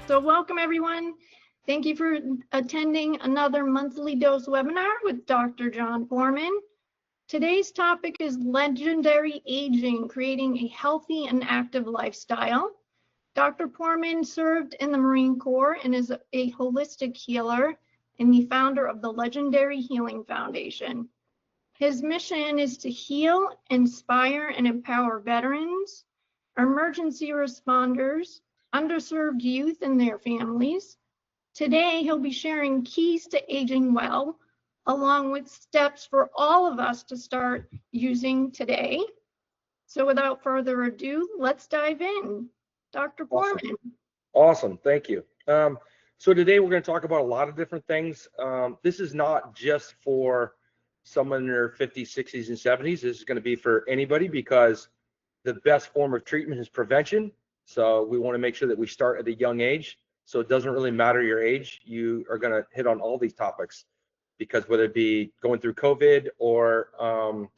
So welcome everyone. Thank you for attending another monthly dose webinar with Dr. Jon Porman. Today's topic is legendary aging, creating a healthy and active lifestyle. Dr. Porman served in the Marine Corps and is a holistic healer and the founder of the Legendary Healing Foundation. His mission is to heal, inspire, and empower veterans, emergency responders, underserved youth and their families. Today, he'll be sharing keys to aging well, along with steps for all of us to start using today. So without further ado, let's dive in. Dr. Porman. Awesome, thank you. So today we're going to talk about a lot of different things. This is not just for someone in their 50s, 60s, and 70s. This is going to be for anybody because the best form of treatment is prevention. So we want to make sure that we start at a young age. So it doesn't really matter your age. You are going to hit on all these topics because whether it be going through COVID or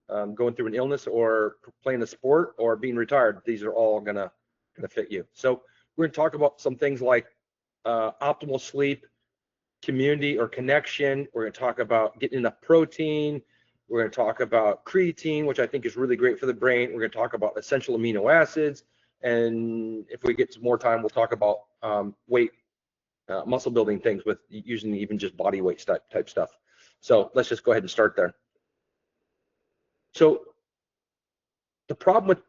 going through an illness or playing a sport or being retired, these are all going to fit you. So we're going to talk about some things like optimal sleep, community or connection. We're going to talk about getting enough protein. We're going to talk about creatine, which I think is really great for the brain. We're going to talk about essential amino acids. And if we get some more time, we'll talk about weight, muscle building things with using even just body weight type stuff. So let's just go ahead and start there. So the problem with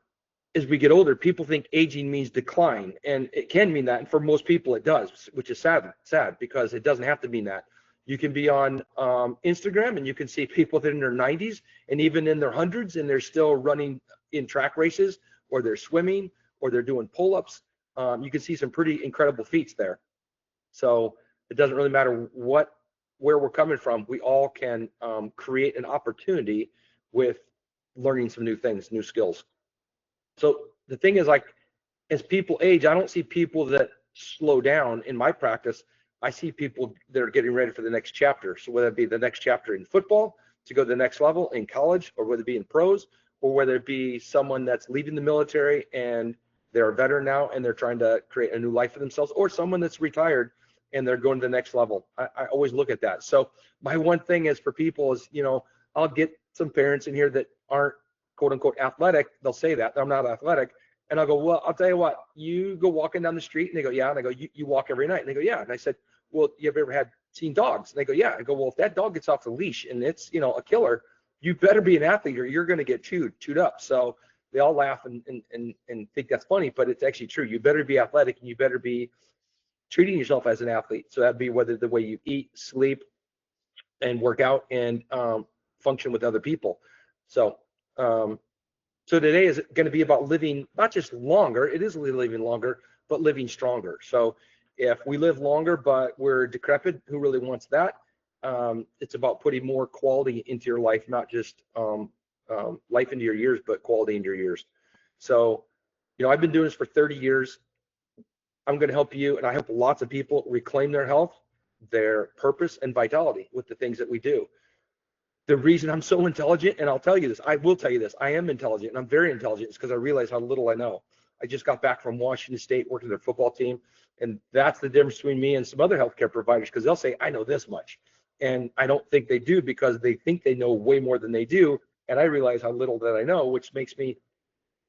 as we get older, people think aging means decline, and it can mean that, and for most people it does, which is sad because it doesn't have to mean that. You can be on Instagram and you can see people that are in their 90s and even in their hundreds and they're still running in track races, or they're swimming, or they're doing pull-ups. You can see some pretty incredible feats there. So it doesn't really matter where we're coming from. We all can create an opportunity with learning some new things, new skills. So the thing is, like, as people age, I don't see people that slow down in my practice. I see people that are getting ready for the next chapter. So whether it be the next chapter in football to go to the next level in college, or whether it be in pros, or whether it be someone that's leaving the military and they're a veteran now and they're trying to create a new life for themselves, or someone that's retired and they're going to the next level. I always look at that. So my one thing is for people is, I'll get some parents in here that aren't quote unquote athletic. They'll say that I'm not athletic. And I'll go, well, I'll tell you what, you go walking down the street, and they go, yeah. And I go, you walk every night? And they go, yeah. And I said, well, you have ever seen dogs? And they go, yeah. I go, well, if that dog gets off the leash and it's, a killer, you better be an athlete or you're going to get chewed up. So they all laugh and think that's funny, but it's actually true. You better be athletic and you better be treating yourself as an athlete. So that'd be whether the way you eat, sleep, and work out and function with other people. So today is going to be about living not just longer, it is living longer, but living stronger. So if we live longer, but we're decrepit, who really wants that? It's about putting more quality into your life, not just life into your years, but quality into your years. So, I've been doing this for 30 years. I'm going to help you, and I help lots of people reclaim their health, their purpose, and vitality with the things that we do. The reason I'm so intelligent, and I'll tell you this, I will tell you this, I am intelligent, and I'm very intelligent, is because I realize how little I know. I just got back from Washington State working their football team, and that's the difference between me and some other healthcare providers, because they'll say, I know this much. And I don't think they do, because they think they know way more than they do, and I realize how little that I know, which makes me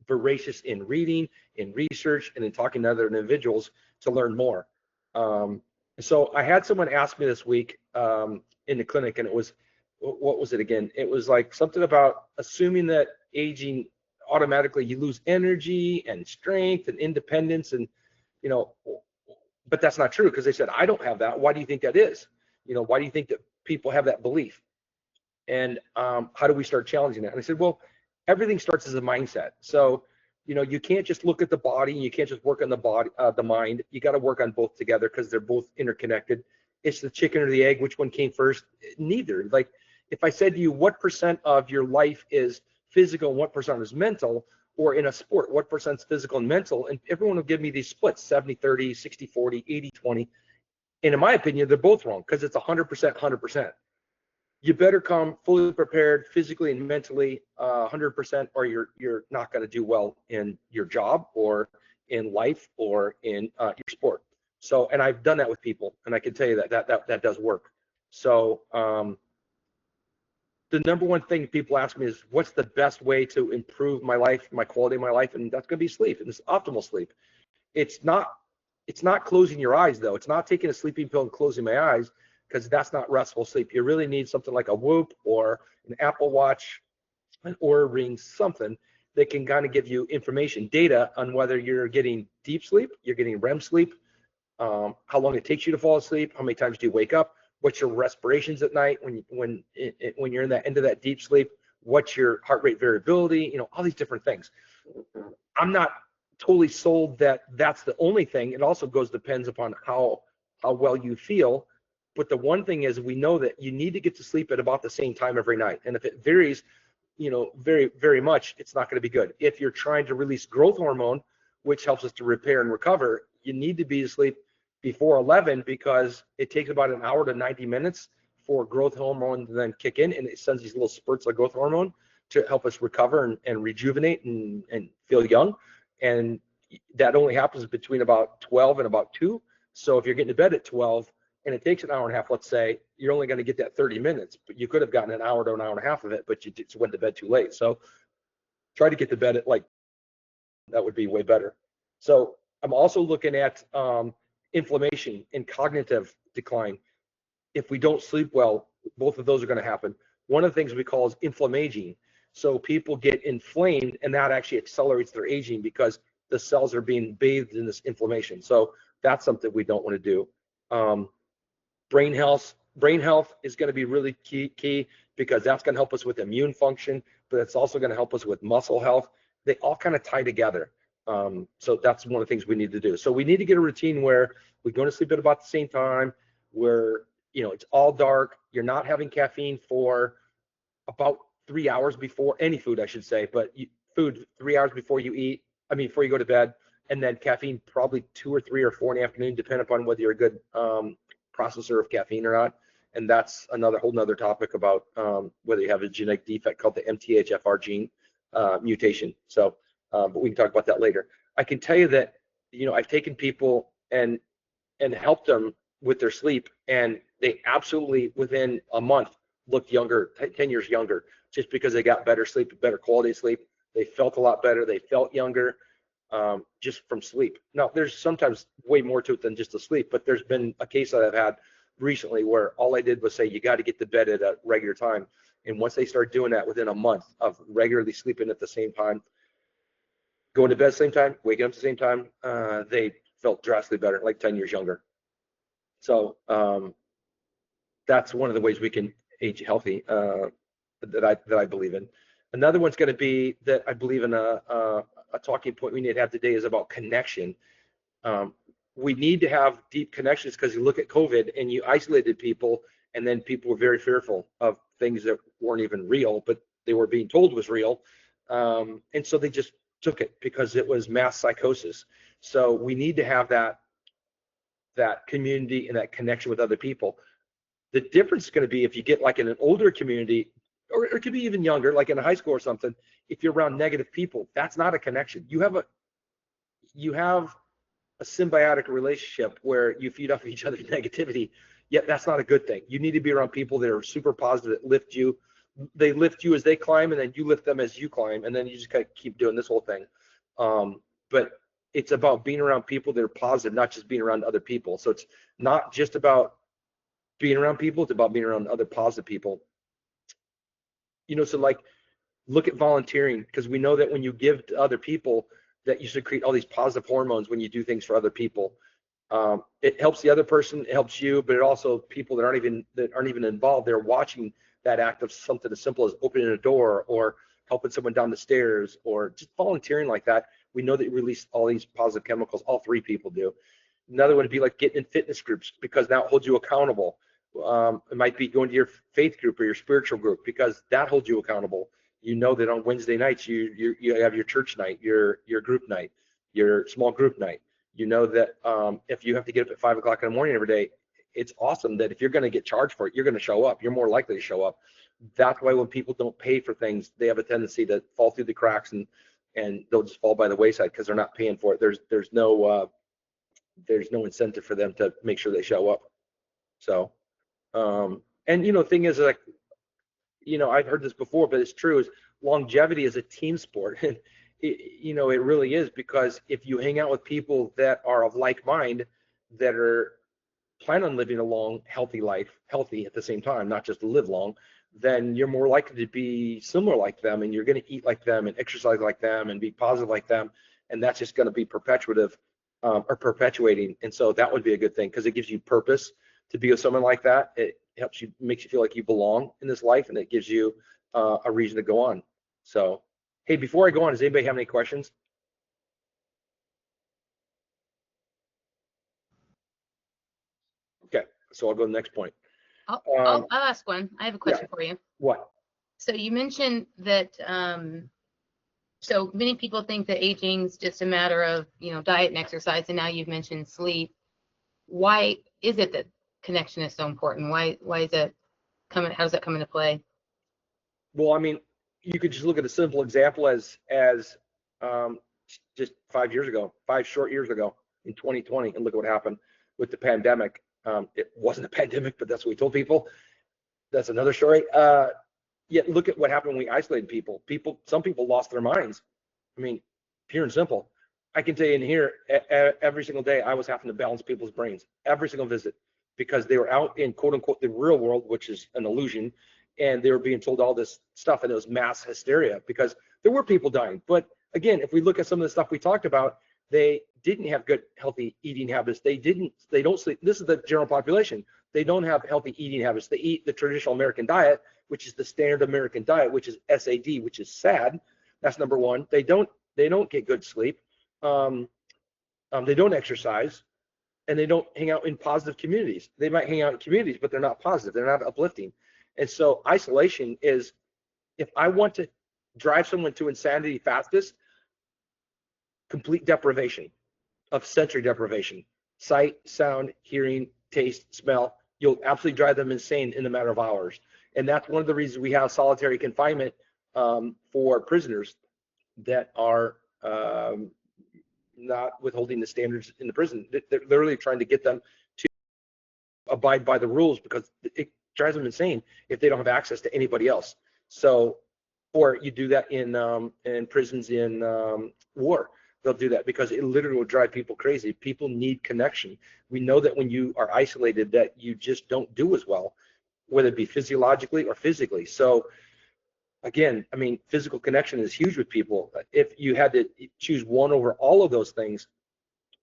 voracious in reading, in research, and in talking to other individuals to learn more. So I had someone ask me this week in the clinic, and it was, what was it again? It was like something about assuming that aging automatically you lose energy and strength and independence, and but that's not true, because they said, I don't have that. Why do you think that is? Why do you think that people have that belief? And how do we start challenging that? And I said, well, everything starts as a mindset. So you can't just look at the body and you can't just work on the body, the mind. You got to work on both together, because they're both interconnected. It's the chicken or the egg, which one came first? Neither. Like, if I said to you, what % of your life is physical and what % is mental, or in a sport, what % is physical and mental, and everyone will give me these splits, 70-30, 60-40, 80-20. And in my opinion, they're both wrong, because it's 100%, 100%. You better come fully prepared physically and mentally 100%, or you're not going to do well in your job or in life or in your sport. So, and I've done that with people, and I can tell you that does work. So, the number one thing people ask me is, what's the best way to improve my life, my quality of my life? And that's going to be sleep, and it's optimal sleep. It's not, it's not closing your eyes though. It's not taking a sleeping pill and closing my eyes, because that's not restful sleep. You really need something like a Whoop or an Apple Watch, an Oura Ring, something that can kind of give you information, data on whether you're getting deep sleep, you're getting REM sleep, how long it takes you to fall asleep, how many times do you wake up, what's your respirations at night when you're in that end of that deep sleep, what's your heart rate variability, all these different things. I'm not totally sold that that's the only thing. It also depends upon how well you feel. But the one thing is, we know that you need to get to sleep at about the same time every night. And if it varies, very, very much, it's not going to be good. If you're trying to release growth hormone, which helps us to repair and recover, you need to be asleep before 11, because it takes about an hour to 90 minutes for growth hormone to then kick in, and it sends these little spurts of growth hormone to help us recover and rejuvenate and feel young. And that only happens between about 12 and about 2. So if you're getting to bed at 12 and it takes an hour and a half, let's say, you're only going to get that 30 minutes, but you could have gotten an hour to an hour and a half of it, but you just went to bed too late. So try to get to bed at that would be way better. So I'm also looking at inflammation and cognitive decline. If we don't sleep well, both of those are going to happen. One of the things we call is inflammaging. So people get inflamed, and that actually accelerates their aging, because the cells are being bathed in this inflammation. So that's something we don't want to do. Brain health is going to be really key, because that's going to help us with immune function, but it's also going to help us with muscle health. They all kind of tie together. So that's one of the things we need to do. So we need to get a routine where we go to sleep at about the same time, where it's all dark. You're not having caffeine for about 3 hours before any food, I should say, but food 3 hours before you eat. Before you go to bed, and then caffeine probably 2 or 3 or 4 in the afternoon, depending upon whether you're a good processor of caffeine or not. And that's whole nother topic about whether you have a genetic defect called the MTHFR gene mutation. So, but we can talk about that later. I can tell you that I've taken people and helped them with their sleep, and they absolutely within a month looked younger, 10 years younger, just because they got better sleep, better quality of sleep. They felt a lot better. They felt younger, just from sleep. Now, there's sometimes way more to it than just the sleep, but there's been a case that I've had recently where all I did was say, you got to get to bed at a regular time. And once they start doing that within a month of regularly sleeping at the same time, going to bed at the same time, waking up at the same time, they felt drastically better, like 10 years younger. So that's one of the ways we can age healthy that I believe in. Another one's going to be that I believe in a talking point we need to have today is about connection. We need to have deep connections, because you look at COVID and you isolated people, and then people were very fearful of things that weren't even real, but they were being told was real. And so they just took it because it was mass psychosis. So we need to have that community and that connection with other people. The difference is going to be if you get like in an older community, or it could be even younger, like in a high school or something. If you're around negative people, that's not a connection. You have a symbiotic relationship where you feed off each other's negativity, yet that's not a good thing. You need to be around people that are super positive, that lift you. They lift you as they climb, and then you lift them as you climb, and then you just kind of keep doing this whole thing. But it's about being around people that are positive, not just being around other people. So it's not just about being around people, it's about being around other positive people. So like, look at volunteering, because we know that when you give to other people, that you secrete all these positive hormones when you do things for other people. It helps the other person, it helps you, but it also, people that aren't even involved, they're watching that act of something as simple as opening a door or helping someone down the stairs or just volunteering like that. We know that you release all these positive chemicals. All 3 people do. Another one would be like getting in fitness groups, because that holds you accountable. It might be going to your faith group or your spiritual group, because that holds you accountable. You know that on Wednesday nights you have your church night, your group night, your small group night. You know that if you have to get up at 5 o'clock in the morning every day, it's awesome that if you're going to get charged for it, you're going to show up. You're more likely to show up. That's why when people don't pay for things, they have a tendency to fall through the cracks, and they'll just fall by the wayside because they're not paying for it. There's no there's no incentive for them to make sure they show up. So, and thing is, like, I've heard this before, but it's true, is longevity is a team sport. And it really is, because if you hang out with people that are of like mind, that are plan on living a long, healthy life, healthy at the same time, not just to live long, then you're more likely to be similar like them, and you're going to eat like them and exercise like them and be positive like them. And that's just going to be perpetuating. And so that would be a good thing, because it gives you purpose to be with someone like that. It helps you, makes you feel like you belong in this life, and it gives you a reason to go on. So, hey, before I go on, does anybody have any questions? Okay, so I'll go to the next point. I'll ask one. I have a question for you. What? So you mentioned that so many people think that aging is just a matter of, diet and exercise, and now you've mentioned sleep. Why is it that connection is so important? Why is it coming? How does that come into play? Well, I mean, you could just look at a simple example as just 5 short years ago in 2020, and look at what happened with the pandemic. It wasn't a pandemic, but that's what we told people. That's another story. Yet look at what happened when we isolated people. Some people lost their minds. I mean, pure and simple. I can tell you in here, every single day, I was having to balance people's brains, every single visit, because they were out in quote unquote the real world, which is an illusion, and they were being told all this stuff, and it was mass hysteria because there were people dying. But again, if we look at some of the stuff we talked about, they didn't have good, healthy eating habits. They don't sleep. This is the general population. They don't have healthy eating habits. They eat the traditional American diet, which is the standard American diet, which is SAD, which is sad. That's number one. They don't get good sleep. They don't exercise, and they don't hang out in positive communities. They might hang out in communities, but they're not positive. They're not uplifting. And so isolation is, if I want to drive someone to insanity fastest, complete deprivation of sensory deprivation, sight, sound, hearing, taste, smell. You'll absolutely drive them insane in a matter of hours. And that's one of the reasons we have solitary confinement for prisoners that are not withholding the standards in the prison. They're literally trying to get them to abide by the rules, because it drives them insane if they don't have access to anybody else. So, or you do that in prisons in war. They'll do that because it literally will drive people crazy. People need connection. We know that when you are isolated, that you just don't do as well, whether it be physiologically or physically. So again, I mean, physical connection is huge with people. If you had to choose one over all of those things,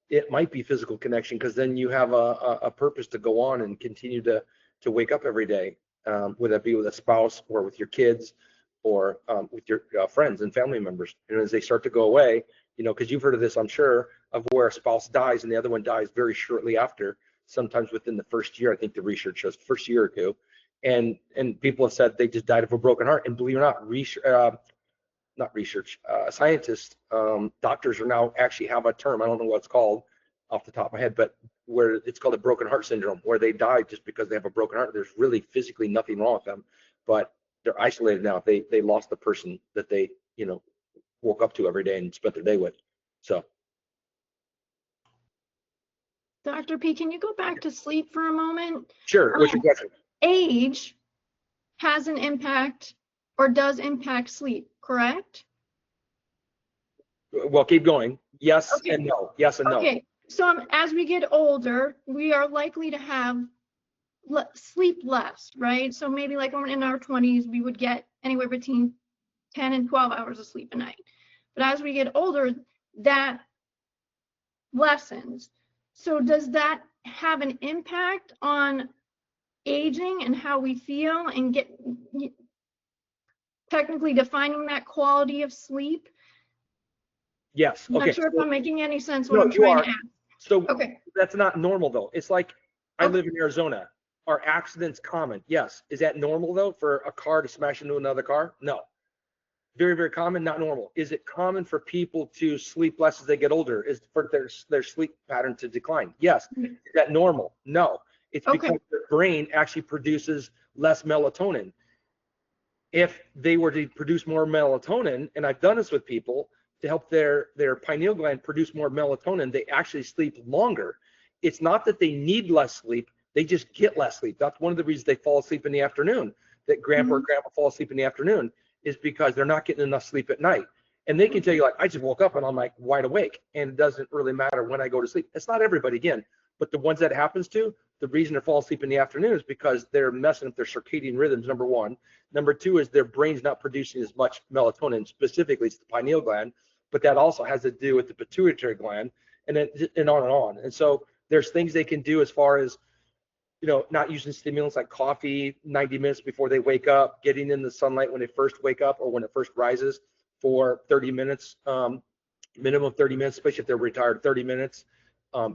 it might be physical connection, because then you have a purpose to go on and continue to wake up every day, whether that be with a spouse or with your kids or with your friends and family members. And as they start to go away, because you've heard of this, I'm sure, of where a spouse dies and the other one dies very shortly after, sometimes within the first year. I think the research shows first year or two. And people have said they just died of a broken heart. And believe it or not, scientists, doctors are now actually have a term. I don't know what it's called off the top of my head, but where it's called a broken heart syndrome, where they die just because they have a broken heart. There's really physically nothing wrong with them, but they're isolated now. They lost the person that they, woke up to every day and spent their day with. So. Dr. P, can you go back to sleep for a moment? Sure. What's your question? Age has an impact or does impact sleep, correct? Well, keep going. Yes and no. Yes and no. Okay. So as we get older, we are likely to have sleep less, right? So maybe like in our 20s, we would get anywhere between 10 and 12 hours of sleep a night. But as we get older, that lessens. So does that have an impact on aging and how we feel and get technically defining that quality of sleep? Yes. I'm okay. not sure if I'm making any sense what I'm trying to ask. So that's not normal though. It's like I live in Arizona. Are accidents common? Yes. Is that normal though, for a car to smash into another car? No. Very, very common, not normal. Is it common for people to sleep less as they get older? Is for their sleep pattern to decline? Yes. Is that normal? No. It's because their brain actually produces less melatonin. If they were to produce more melatonin, and I've done this with people, to help their pineal gland produce more melatonin, they actually sleep longer. it's not that they need less sleep, they just get less sleep. That's one of the reasons they fall asleep in the afternoon, that grandpa or grandma fall asleep in the afternoon, is because they're not getting enough sleep at night. And they can tell you, like, I just woke up and I'm like wide awake, and it doesn't really matter when I go to sleep. It's not everybody, again, but the ones that it happens to, the reason they're falling asleep in the afternoon is because they're messing up their circadian rhythms, number one. Number two is their brain's not producing as much melatonin, specifically it's the pineal gland, but that also has to do with the pituitary gland, and then and on and on. And so there's things they can do as far as, you know, not using stimulants like coffee 90 minutes before they wake up, getting in the sunlight when they first wake up or when it first rises for 30 minutes, minimum 30 minutes, especially if they're retired, 30 minutes,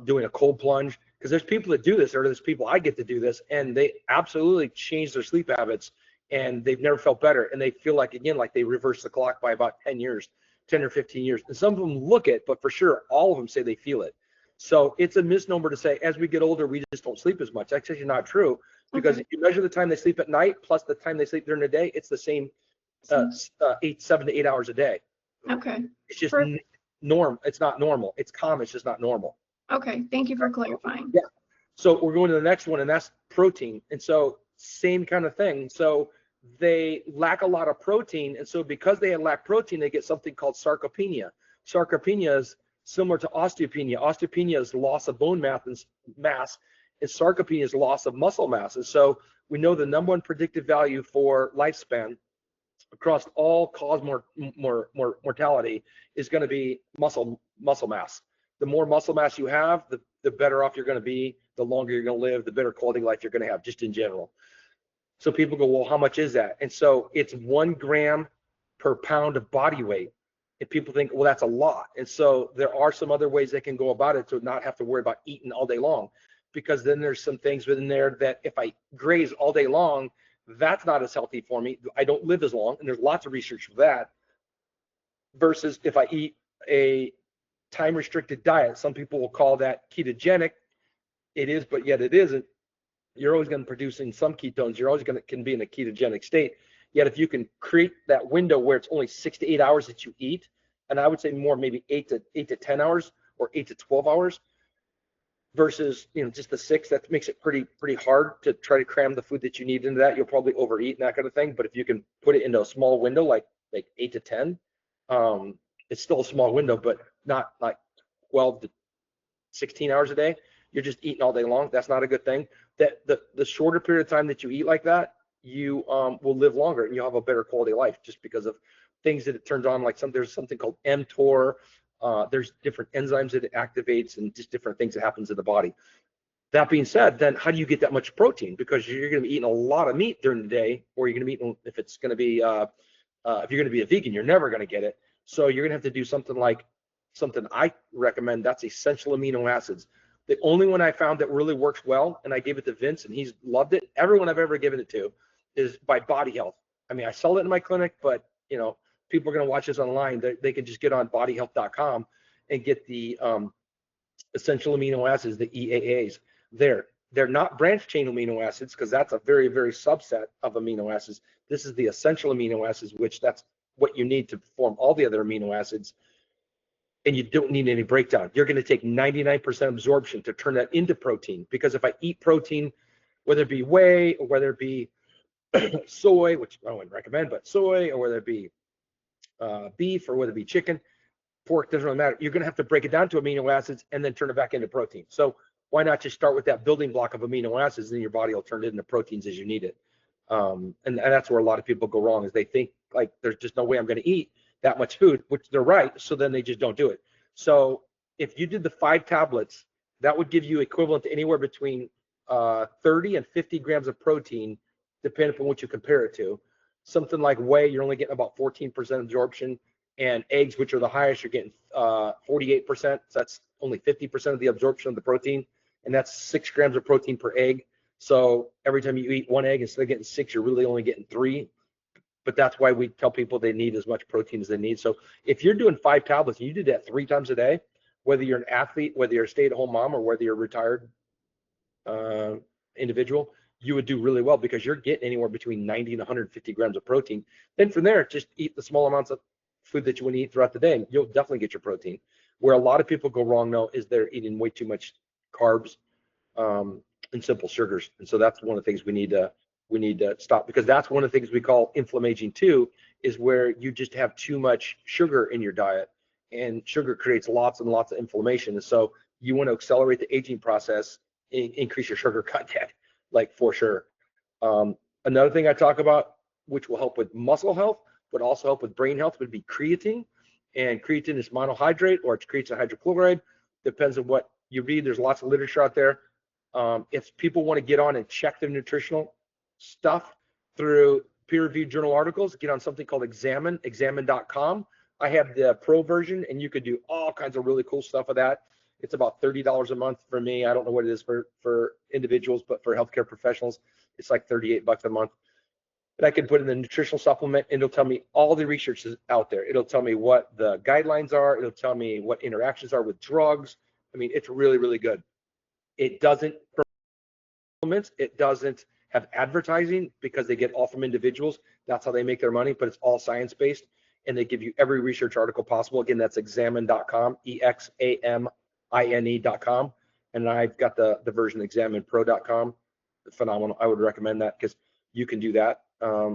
doing a cold plunge. Because there's people that do this, or there's people I get to do this, and they absolutely change their sleep habits, and they've never felt better. And they feel like, again, like they reverse the clock by about 10 years, 10 or 15 years. And some of them look it, but for sure, all of them say they feel it. So it's a misnomer to say as we get older, we just don't sleep as much. That's actually not true, because if you measure the time they sleep at night plus the time they sleep during the day, it's the same 7 to 8 hours a day. Okay. It's just it's not normal. It's common. It's just not normal. Okay. Thank you for clarifying. Yeah. So we're going to the next one, and that's protein. And so same kind of thing. So they lack a lot of protein. And so because they lack protein, they get something called sarcopenia. Sarcopenia is similar to osteopenia. Osteopenia is loss of bone mass, and sarcopenia is loss of muscle mass. And so we know the number one predictive value for lifespan across all cause mortality is going to be muscle mass. The more muscle mass you have, the better off you're going to be, the longer you're going to live, the better quality of life you're going to have, just in general. So people go, well, how much is that? And so it's 1 gram per pound of body weight. And people think, well, that's a lot. And so there are some other ways they can go about it to not have to worry about eating all day long, because then there's some things within there that if I graze all day long, that's not as healthy for me. I don't live as long, and there's lots of research for that, versus if I eat a time-restricted diet. Some people will call that ketogenic. It is, but yet it isn't. You're always going to be producing some ketones. You're always going to can be in a ketogenic state. Yet if you can create that window where it's only 6 to 8 hours that you eat, and I would say more, maybe 8 to 10 hours or 8 to 12 hours, versus, you know, just the 6, that makes it pretty hard to try to cram the food that you need into that. You'll probably overeat and that kind of thing. But if you can put it into a small window, like 8 to 10, it's still a small window, but not like 12 to 16 hours a day. You're just eating all day long. That's not a good thing. That the shorter period of time that you eat like that, you will live longer and you'll have a better quality of life, just because of things that it turns on, like there's something called mTOR. There's different enzymes that it activates, and just different things that happens in the body. That being said, then how do you get that much protein? Because you're going to be eating a lot of meat during the day, or you're going to be eating, if it's going to be if you're going to be a vegan, you're never going to get it. So you're going to have to do something I recommend, that's essential amino acids. The only one I found that really works well, and I gave it to Vince and he's loved it, everyone I've ever given it to, is by Body Health. I mean, I sell it in my clinic, but you know, people are going to watch this online. They can just get on bodyhealth.com and get the essential amino acids, the EAAs. They're not branch chain amino acids, because that's a very, very subset of amino acids. This is the essential amino acids, which that's what you need to form all the other amino acids. And you don't need any breakdown. You're going to take 99% absorption to turn that into protein. Because if I eat protein, whether it be whey or whether it be soy, which I wouldn't recommend, but soy, or whether it be beef, or whether it be chicken, pork, doesn't really matter. You're going to have to break it down to amino acids and then turn it back into protein. So why not just start with that building block of amino acids, and then your body will turn it into proteins as you need it. And that's where a lot of people go wrong, is they think like there's just no way I'm going to eat that much food, which they're right. So then they just don't do it. So if you did the 5 tablets, that would give you equivalent to anywhere between 30 and 50 grams of protein, depending upon what you compare it to. Something like whey, you're only getting about 14% absorption, and eggs, which are the highest, you're getting 48%. So that's only 50% of the absorption of the protein, and that's 6 grams of protein per egg. So every time you eat 1 egg, instead of getting 6, you're really only getting 3. But that's why we tell people they need as much protein as they need. So if you're doing 5 tablets and you did that 3 times a day, whether you're an athlete, whether you're a stay-at-home mom, or whether you're a retired individual, you would do really well, because you're getting anywhere between 90 and 150 grams of protein. Then from there, just eat the small amounts of food that you want to eat throughout the day, and you'll definitely get your protein. Where a lot of people go wrong, though, is they're eating way too much carbs and simple sugars. And so that's one of the things we need to stop, because that's one of the things we call inflammaging too, is where you just have too much sugar in your diet, and sugar creates lots and lots of inflammation. And so you want to accelerate the aging process, increase your sugar content, like for sure. Another thing I talk about, which will help with muscle health, but also help with brain health, would be creatine. And creatine is monohydrate, or it's creatine hydrochloride. Depends on what you read. There's lots of literature out there. If people want to get on and check their nutritional stuff through peer-reviewed journal articles, get on something called examine.com. I have the pro version, and you could do all kinds of really cool stuff with that. It's about $30 a month for me. I don't know what it is for individuals, but for healthcare professionals, it's like $38 a month. But I can put in the nutritional supplement, and it'll tell me all the research is out there. It'll tell me what the guidelines are. It'll tell me what interactions are with drugs. I mean, it's really, really good. It doesn't supplements. It doesn't have advertising, because they get all from individuals. That's how they make their money, but it's all science-based, and they give you every research article possible. Again, that's examine.com, examine.com. And I've got the version examinepro.com. Phenomenal. I would recommend that, because you can do that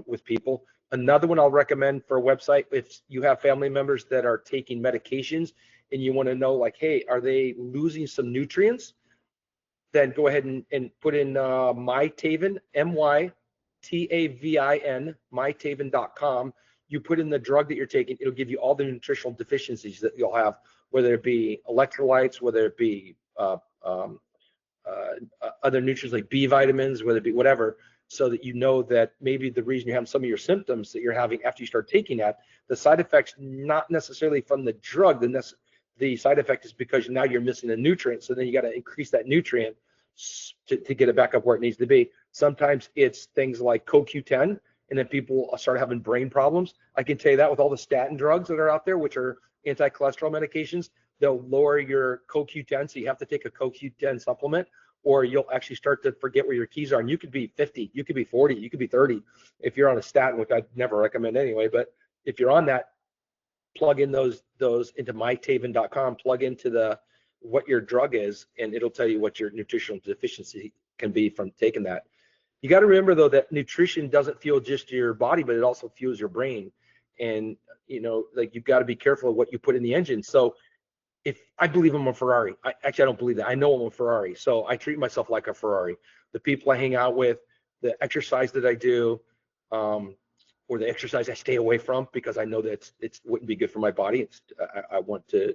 with people. Another one I'll recommend for a website, if you have family members that are taking medications and you want to know, like, hey, are they losing some nutrients? Then go ahead and put in MyTavin, MyTavin, mytavin.com. You put in the drug that you're taking, it'll give you all the nutritional deficiencies that you'll have, whether it be electrolytes, whether it be other nutrients like B vitamins, whether it be whatever, so that you know that maybe the reason you have some of your symptoms that you're having after you start taking that, the side effects not necessarily from the drug, the side effect is because now you're missing a nutrient. So then you got to increase that nutrient to get it back up where it needs to be. Sometimes it's things like CoQ10, and then people start having brain problems. I can tell you that with all the statin drugs that are out there, which are anti-cholesterol medications, they'll lower your CoQ10, so you have to take a CoQ10 supplement, or you'll actually start to forget where your keys are. And you could be 50, you could be 40, you could be 30 if you're on a statin, which I'd never recommend anyway. But if you're on that, plug in those into mytavin.com, plug into what your drug is, and it'll tell you what your nutritional deficiency can be from taking that. You got to remember, though, that nutrition doesn't fuel just your body, but it also fuels your brain. And, like, you've got to be careful of what you put in the engine. So if I believe I'm a Ferrari, I don't believe that. I know I'm a Ferrari. So I treat myself like a Ferrari. The people I hang out with, the exercise that I do, or the exercise I stay away from, because I know that it wouldn't be good for my body. I want to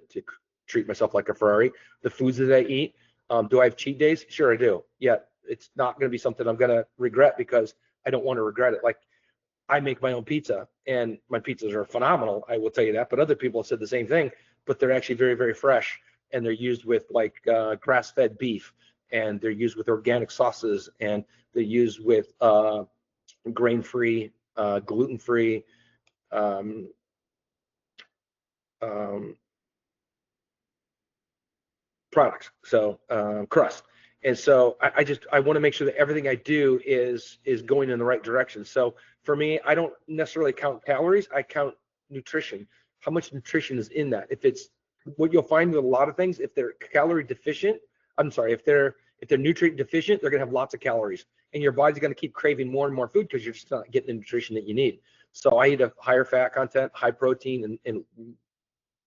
treat myself like a Ferrari. The foods that I eat, do I have cheat days? Sure, I do. Yet it's not going to be something I'm going to regret, because I don't want to regret it. Like, I make my own pizza, and my pizzas are phenomenal, I will tell you that. But other people have said the same thing, but they're actually very, very fresh, and they're used with like grass-fed beef, and they're used with organic sauces, and they're used with grain-free, gluten-free, products, so crust. And so I want to make sure that everything I do is going in the right direction. So for me, I don't necessarily count calories, I count nutrition. How much nutrition is in that? If it's what you'll find with a lot of things, if they're calorie deficient, if they're nutrient deficient, they're gonna have lots of calories, and your body's gonna keep craving more and more food, because you're just not getting the nutrition that you need. So I eat a higher fat content, high protein, and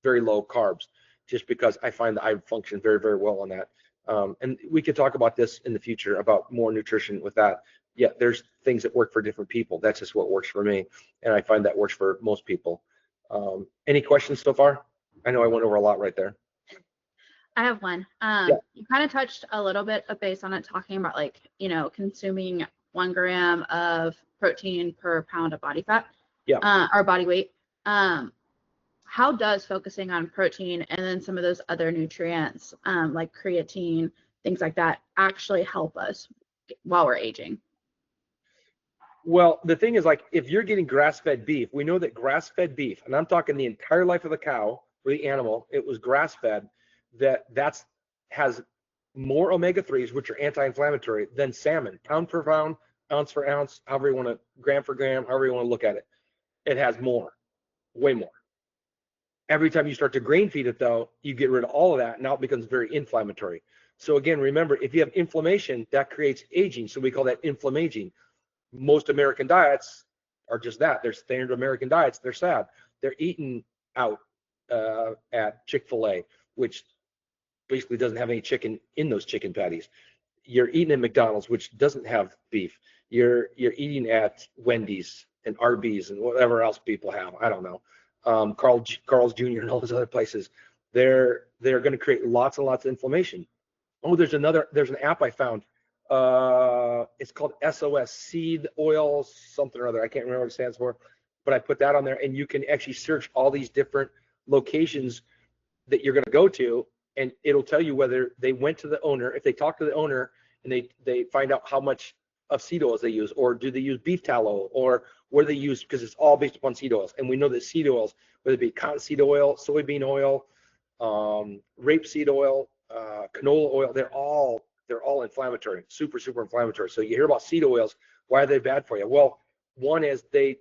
very low carbs, just because I find that I function very, very well on that. And we could talk about this in the future about more nutrition with that. Yeah, there's things that work for different people. That's just what works for me, and I find that works for most people. Any questions so far? I know I went over a lot right there. I have one. Yeah. You kind of touched a little bit based on it, talking about, like, consuming 1 gram of protein per pound of body fat, or body weight. How does focusing on protein and then some of those other nutrients, like creatine, things like that, actually help us while we're aging? Well, the thing is, like, if you're getting grass-fed beef, we know that grass-fed beef, and I'm talking the entire life of the cow or the animal, it was grass-fed, that has more omega-3s, which are anti-inflammatory, than salmon, pound for pound, ounce for ounce, however you want to, gram for gram, however you want to look at it. It has more, way more. Every time you start to grain feed it, though, you get rid of all of that. Now it becomes very inflammatory. So again, remember, if you have inflammation, that creates aging. So we call that inflammaging. Most American diets are just that. They're standard American diets. They're sad. They're eaten out at Chick-fil-A, which basically doesn't have any chicken in those chicken patties. You're eating at McDonald's, which doesn't have beef. You're eating at Wendy's and Arby's and whatever else people have. I don't know. Carl's Jr. and all those other places. They're going to create lots and lots of inflammation. Oh, there's an app I found. It's called SOS, seed oil something or other. I can't remember what it stands for, but I put that on there, and you can actually search all these different locations that you're going to go to, and it'll tell you whether they went to the owner, if they talk to the owner and they find out how much of seed oils they use, or do they use beef tallow, or what do they use, because it's all based upon seed oils. And we know that seed oils, whether it be cottonseed oil, soybean oil, rapeseed oil, canola oil, they're all inflammatory, super inflammatory. So you hear about seed oils, why are they bad for you? Well, one is they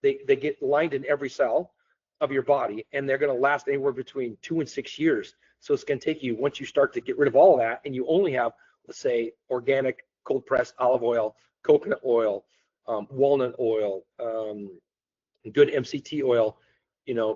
get lined in every cell of your body, and they're going to last anywhere between 2 and 6 years. So it's going to take you, once you start to get rid of all of that, and you only have, let's say, organic cold pressed olive oil, coconut oil, walnut oil, good MCT oil,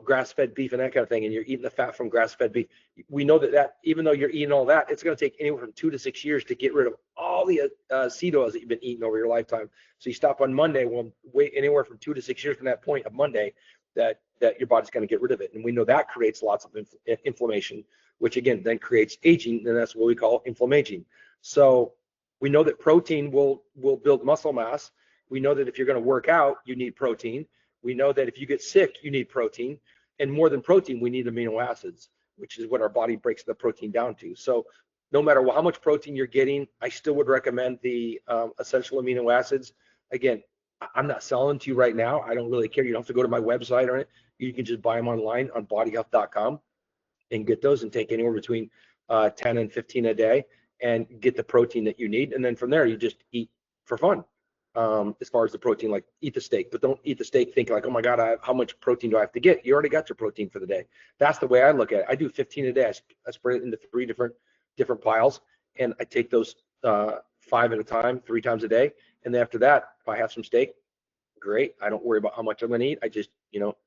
grass-fed beef and that kind of thing, and you're eating the fat from grass-fed beef. We know that even though you're eating all that, it's going to take anywhere from 2 to 6 years to get rid of all the seed oils that you've been eating over your lifetime. So you stop on Monday, well, wait anywhere from 2 to 6 years from that point of Monday that your body's going to get rid of it. And we know that creates lots of inflammation, which again then creates aging, and that's what we call inflammaging. So we know that protein will build muscle mass. We know that if you're going to work out, you need protein. We know that if you get sick, you need protein, and more than protein, we need amino acids, which is what our body breaks the protein down to. So no matter how much protein you're getting, I still would recommend the essential amino acids. Again, I'm not selling to you right now. I don't really care. You don't have to go to my website or anything. You can just buy them online on bodyhealth.com and get those, and take anywhere between 10 and 15 a day and get the protein that you need. And then from there, you just eat for fun. As far as the protein, like eat the steak, but don't eat the steak thinking like, oh my God, how much protein do I have to get? You already got your protein for the day. That's the way I look at it. I do 15 a day. I spread it into 3 different piles, and I take those 5 at a time, 3 times a day. And then after that, if I have some steak, great. I don't worry about how much I'm going to eat. I just,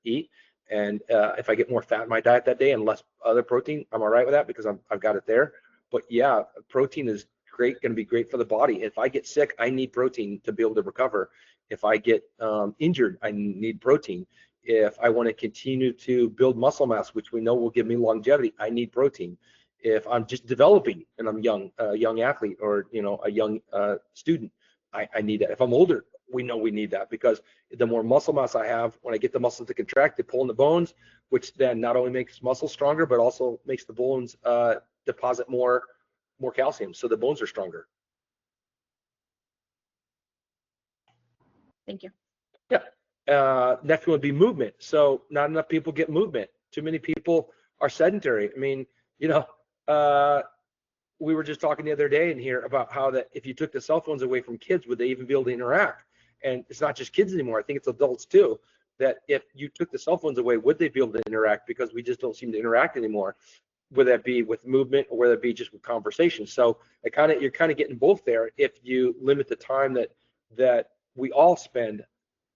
eat. And if I get more fat in my diet that day and less other protein, I'm all right with that because I've got it there. But yeah, protein is going to be great for the body. If I get sick, I need protein to be able to recover. If I get injured, I need protein. If I want to continue to build muscle mass, which we know will give me longevity, I need protein. If I'm just developing and I'm a young athlete, or a young student, I need that. If I'm older, we know we need that, because the more muscle mass I have, when I get the muscles to contract, they pull in the bones, which then not only makes muscle stronger, but also makes the bones deposit more calcium, so the bones are stronger. Thank you. Yeah. Next one would be movement. So not enough people get movement. Too many people are sedentary. I mean, we were just talking the other day in here about how that if you took the cell phones away from kids, would they even be able to interact? And it's not just kids anymore. I think it's adults too, that if you took the cell phones away, would they be able to interact? Because we just don't seem to interact anymore, whether that be with movement or whether it be just with conversation. So you're kind of getting both there if you limit the time that we all spend.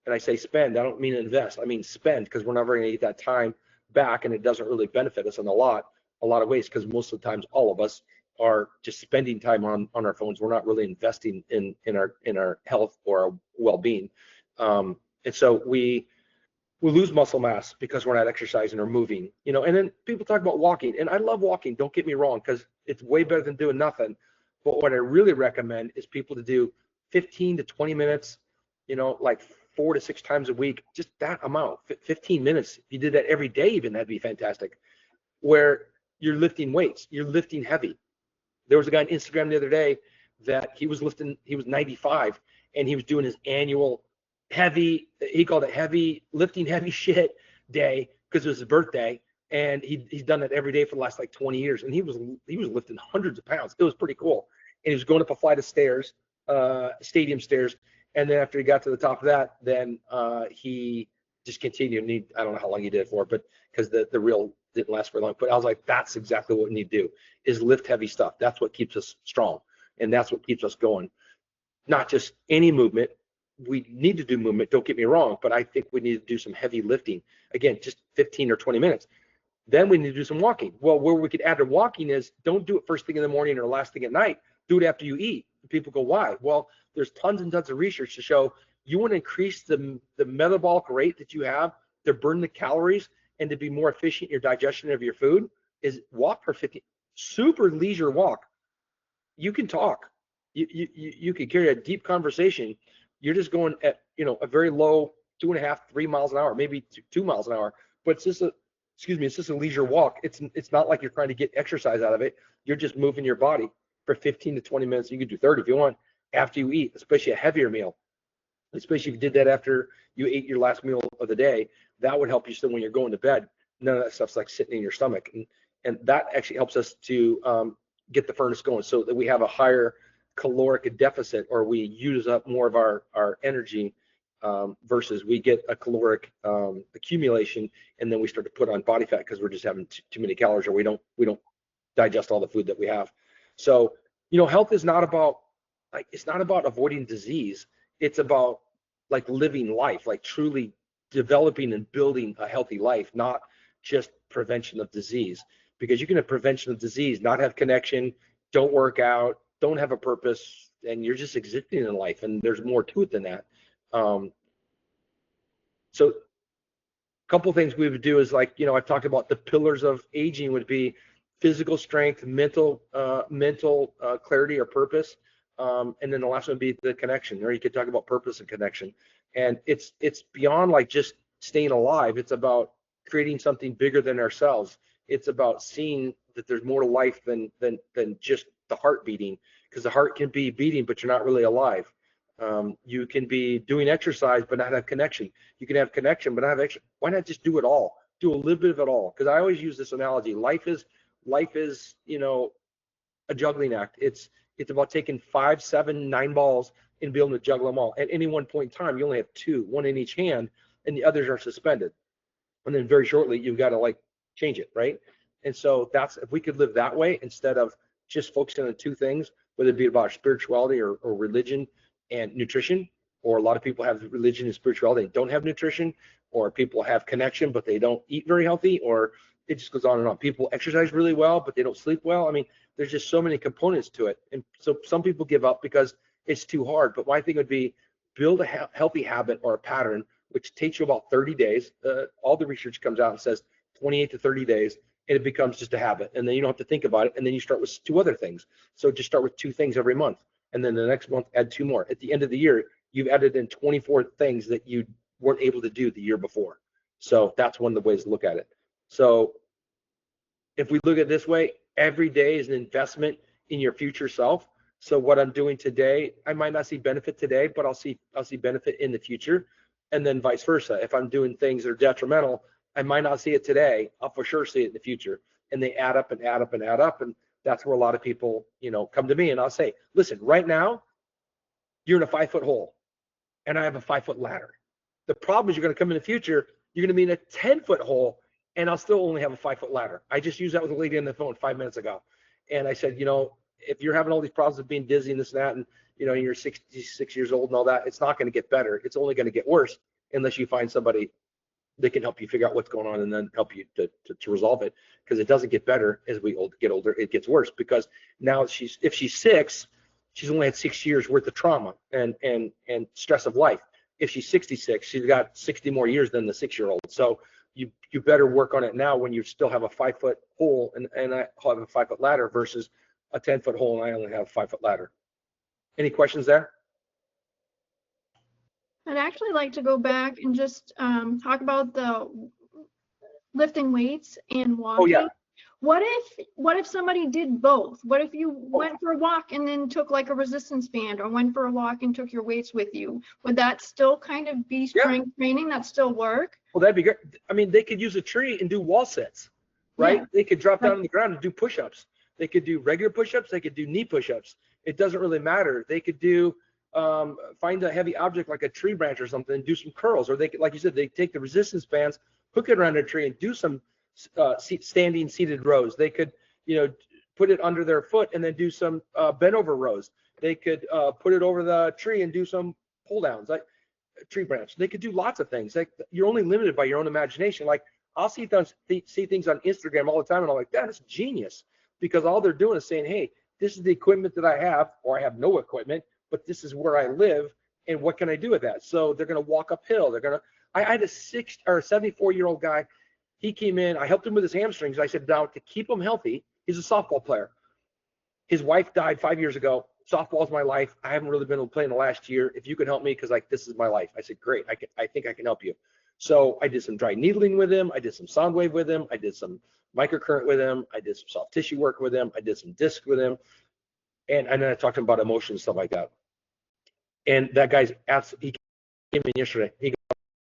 And I say spend, I don't mean invest, I mean spend, because we're never going to get that time back, and it doesn't really benefit us in a lot of ways, because most of the times all of us are just spending time on our phones. We're not really investing in our health or our well-being. And so we lose muscle mass because we're not exercising or moving, and then people talk about walking, and I love walking, don't get me wrong, because it's way better than doing nothing. But what I really recommend is people to do 15 to 20 minutes, like 4 to 6 times a week, just that amount, 15 minutes. If you did that every day, even, that'd be fantastic, where you're lifting weights, you're lifting heavy. There was a guy on Instagram the other day that he was 95, and he was doing his annual heavy, he called it lifting heavy shit day, because it was his birthday, and he's done that every day for the last like 20 years, and he was lifting hundreds of pounds. It was pretty cool. And he was going up a flight of stairs, stadium stairs, and then after he got to the top of that, then he just continued. And I don't know how long he did it for, but because the real didn't last very long. But I was like, that's exactly what we need to do, is lift heavy stuff. That's what keeps us strong, and that's what keeps us going. Not just any movement. We need to do movement, don't get me wrong, but I think we need to do some heavy lifting. Again, just 15 or 20 minutes. Then we need to do some walking. Well, where we could add to walking is, don't do it first thing in the morning or last thing at night. Do it after you eat. People go, why? Well, there's tons and tons of research to show you want to increase the metabolic rate that you have to burn the calories and to be more efficient in your digestion of your food, is walk for 15, super leisure walk. You can talk. You can carry a deep conversation. You're just going at, a very low 2.5, 3 miles an hour, maybe 2 miles an hour, but it's just a leisure walk. It's not like you're trying to get exercise out of it. You're just moving your body for 15 to 20 minutes. You could do 30 if you want after you eat, especially a heavier meal. Especially if you did that after you ate your last meal of the day, that would help you still when you're going to bed. None of that stuff's like sitting in your stomach. And that actually helps us to get the furnace going, so that we have a higher caloric deficit, or we use up more of our energy, versus we get a caloric accumulation, and then we start to put on body fat because we're just having too many calories, or we don't digest all the food that we have. So, health is not about, it's not about avoiding disease. It's about living life, truly developing and building a healthy life, not just prevention of disease. Because you can have prevention of disease, not have connection, don't work out, don't have a purpose, and you're just existing in life, and there's more to it than that. So a couple of things we would do is, I've talked about the pillars of aging would be physical strength, mental clarity or purpose, and then the last one would be the connection. Or you could talk about purpose and connection. And it's beyond just staying alive. It's about creating something bigger than ourselves. It's about seeing that there's more to life than just the heart beating, because the heart can be beating, but you're not really alive. You can be doing exercise but not have connection. You can have connection but not have exercise. Why not just do it all? Do a little bit of it all. Because I always use this analogy. Life is a juggling act. It's about taking 5, 7, 9 balls and being able to juggle them all. At any one point in time, you only have 2, one in each hand, and the others are suspended. And then very shortly, you've got to change it, right? And so that's, if we could live that way instead of just focusing on 2 things, whether it be about spirituality or religion and nutrition, or a lot of people have religion and spirituality and don't have nutrition, or people have connection but they don't eat very healthy, or it just goes on and on. People exercise really well but they don't sleep well. I mean, there's just so many components to it, and so some people give up because it's too hard. But my thing would be, build a healthy habit or a pattern, which takes you about 30 days. All the research comes out and says 28 to 30 days, and it becomes just a habit. And then you don't have to think about it. And then you start with 2 other things. So just start with 2 things every month. And then the next month, add 2 more. At the end of the year, you've added in 24 things that you weren't able to do the year before. So that's one of the ways to look at it. So if we look at it this way, every day is an investment in your future self. So what I'm doing today, I might not see benefit today, but I'll see benefit in the future. And then vice versa. If I'm doing things that are detrimental, I might not see it today. I'll for sure see it in the future. And they add up and add up and add up. And that's where a lot of people, come to me, and I'll say, listen, right now, you're in a 5-foot hole and I have a 5-foot ladder. The problem is, you're going to come in the future, you're going to be in a 10-foot hole, and I'll still only have a 5-foot ladder. I just used that with a lady on the phone 5 minutes ago. And I said, if you're having all these problems of being dizzy and this and that, and you're 66 years old and all that, it's not going to get better. It's only going to get worse unless you find somebody that can help you figure out what's going on and then help you to resolve it. Because it doesn't get better as we get older. It gets worse, because now if she's 6, she's only had 6 years worth of trauma and stress of life. If she's 66, she's got 60 more years than the 6-year-old. So you better work on it now when you still have a 5-foot hole and I have a 5-foot ladder versus a 10-foot hole and I only have a 5-foot ladder. Any questions there? I'd actually like to go back and just talk about the lifting weights and walking. Oh, yeah. What if somebody did both? What if you went for a walk and then took a resistance band, or went for a walk and took your weights with you? Would that still kind of be strength training? That still work? Well, that'd be great. I mean, they could use a tree and do wall sits, right? Yeah. They could drop down on the ground and do push-ups. They could do regular push-ups. They could do knee push-ups. It doesn't really matter. They could do find a heavy object like a tree branch or something and do some curls. Or they could, like you said, they take the resistance bands, hook it around a tree and do some standing seated rows. They could, put it under their foot and then do some bent over rows. They could put it over the tree and do some pull downs, like tree branch. They could do lots of things. Like, you're only limited by your own imagination. Like, I'll see things on Instagram all the time, and I'm like, that is genius, because all they're doing is saying, hey, this is the equipment that I have, or I have no equipment, but this is where I live, and what can I do with that? So they're going to walk uphill. I had a 74-year-old guy. He came in, I helped him with his hamstrings. I said, now, to keep him healthy, he's a softball player. His wife died 5 years ago. Softball's my life. I haven't really been able to play in the last year. If you could help me, because this is my life. I said, great. I think I can help you. So I did some dry needling with him. I did some sound wave with him. I did some microcurrent with him. I did some soft tissue work with him. I did some disc with him. And then I talked to him about emotion and stuff like that. And that guy's he came in yesterday. He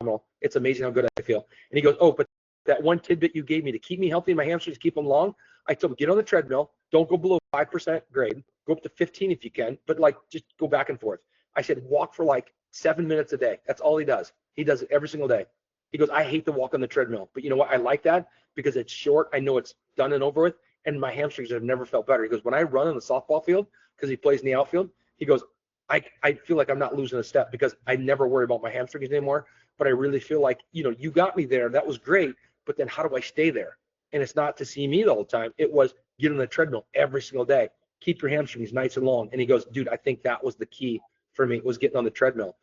goes, it's amazing how good I feel. And he goes, oh, but that one tidbit you gave me to keep me healthy in my hamstrings, keep them long. I told him, get on the treadmill. Don't go below 5% grade. Go up to 15 if you can, but just go back and forth. I said, walk for 7 minutes a day. That's all he does. He does it every single day. He goes, I hate to walk on the treadmill, but you know what? I like that because it's short. I know it's done and over with, and my hamstrings have never felt better. He goes, when I run on the softball field, because he plays in the outfield, he goes, I feel like I'm not losing a step because I never worry about my hamstrings anymore, but I really feel like, you got me there. That was great, but then how do I stay there? And it's not to see me all the time. It was get on the treadmill every single day. Keep your hamstrings nice and long. And he goes, dude, I think that was the key for me, was getting on the treadmill.